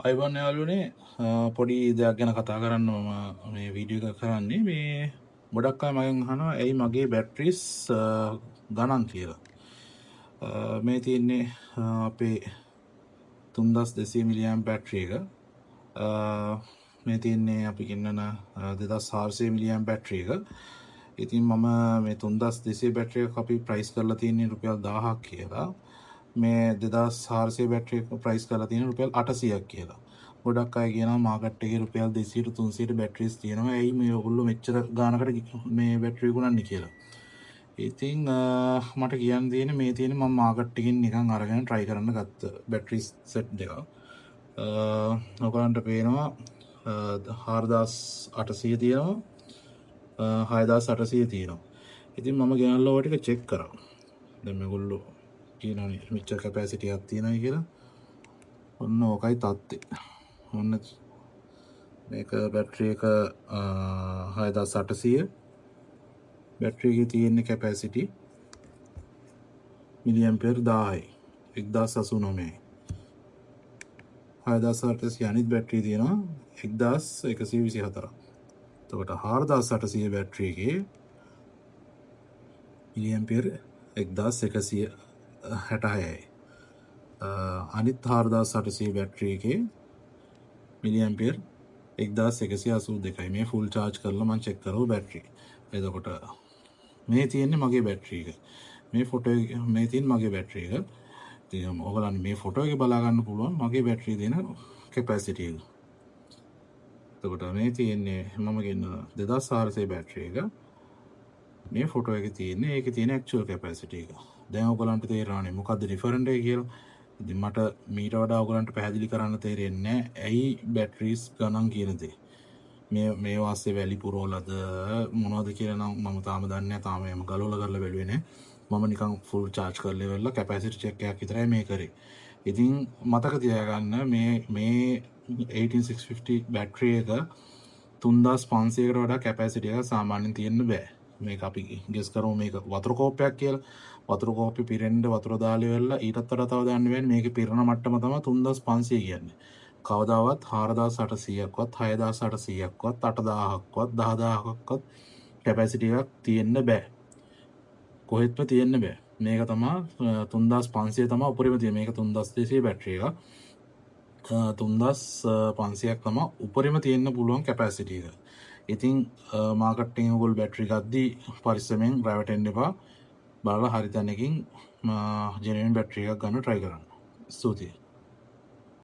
අයිබෝන් යාළුවනේ පොඩි දෙයක් ගැන කතා කරන්න මම මේ වීඩියෝ එක කරන්නේ මේ ගොඩක් අය මගෙන් අහනවා ඇයි මගේ බැටරිස් ගණන් කියලා. මේ තියෙන්නේ අපේ 3200 මිලියම් බැටරි එක. මේ තියෙන්නේ අපි ගෙන්නන 2400 මිලියම් බැටරි එක. ඉතින් මම මේ 3200 බැටරි එක අපි ප්‍රයිස් කරලා තියෙන්නේ රුපියල් 1000ක් කියලා. මේ 2400 බැටරි එක ප්‍රයිස් කරලා තියෙන රුපියල් 800ක් කියලා. ගොඩක් අය කියනවා මාකට් එකේ රුපියල් 200 300 බැටරිස් තියෙනවා. ඇයි මේ ඔයගොල්ලෝ මෙච්චර ගානකට මේ බැටරි ගුණන්නේ කියලා. ඉතින් මට කියන්න තියෙන්නේ මේ තියෙන්නේ මම මාකට් එකකින් නිකන් අරගෙන try කරන්න ගත්ත බැටරි සෙට් දෙකක්. ඔයගලන්ට පේනවා 4800 තියෙනවා 6800 තියෙනවා. ඉතින් මම ගෙනල්ලා ඔය ටික චෙක් කරා. දැන් මේගොල්ලෝ කියනවානේ මෙච්චර කැපැසිටි එකක් තියෙනයි කියලා. ඔන්න ඕකයි තත්ත්වය. ඔන්න මේක බැටරි එක 6800 බැටරි එකේ තියෙන කැපැසිටි මිලිඇම්පියර් 1000යි 1089යි. 6800 අනිත් බැටරි තියෙනවා 1124ක්. එතකොට 4800 බැටරි එකේ මිලිඇම්පියර් 1166යි. අනිත් 4800 බැටරි එකේ මිලිඇම්පියර් 1182යි. මේ ෆුල් චාර්ජ් කරලා මම චෙක් කරව බැටරි. එතකොට මේ තියෙන්නේ මගේ බැටරි එක. මේ ෆොටෝ එක මේ තියෙන මගේ බැටරි එක. ඉතින් ඔයගලන් මේ ෆොටෝ එකේ බලා ගන්න පුළුවන් මගේ බැටරි දෙන කැපැසිටි එක. එතකොට මේ තියෙන්නේ මම ගෙන්න 2400 බැටරි එක. මේ ෆොටෝ එකේ තියෙන්නේ ඒකේ තියෙන ඇක්චුවල් කැපැසිටි එක. දැන් ඔයගලන්ට තේරෙනවනේ මොකද්ද ඩිෆරන්ට් එක කියලා. ඉතින් මට මීට වඩා ඔයගලන්ට පැහැදිලි කරන්න තේරෙන්නේ නැහැ ඇයි බැටරිස් ගණන් කියන දේ. මේ වාස්සේ වැලි පුරවලද මොනවද කියලා නම් මම තාම දන්නේ නැහැ. තාම මම ගලවලා කරලා බැලුවේ නැහැ. මම නිකන් ෆුල් charge කරලා ඉවරලා කැපැසිටි චෙක් එකක් විතරයි මේ කරේ. ඉතින් මතක තියාගන්න මේ 18650 බැටරි එක 3500කට වඩා කැපැසිටි එක සාමාන්‍යයෙන් තියෙන්න බෑ. මේක අපි ගෙස් කරමු මේක වතුර කෝප්පයක් කියලා. වතුර කෝප්පේ පිරෙන්න වතුර දාලා ඉවරලා ඊටත් වඩා තව දාන්න වෙන්නේ මේකේ පිරෙන මට්ටම තමයි 3500 කියන්නේ. කවදාවත් 4800ක්වත් 6800ක්වත් 8000ක්වත් 10000ක්වත් කැපැසිටි එකක් තියෙන්න බෑ. කොහෙත්ම තියෙන්න බෑ. මේක තමයි 3500 තමයි උපරිම තියෙන්නේ. මේක 3200 බැටරි එකක්. 3500ක් තමයි උපරිම තියෙන්න පුළුවන් කැපැසිටි එක. ඉතින් මාකට් එකෙන් ඔයගොල්ලෝ බැටරි ගද්දී පරිස්සමෙන් රැවටෙන්න එපා. බලලා හරි තැනකින් ජෙනුයින් බැටරි එකක් ගන්න try කරන්න. ස්තුතියි.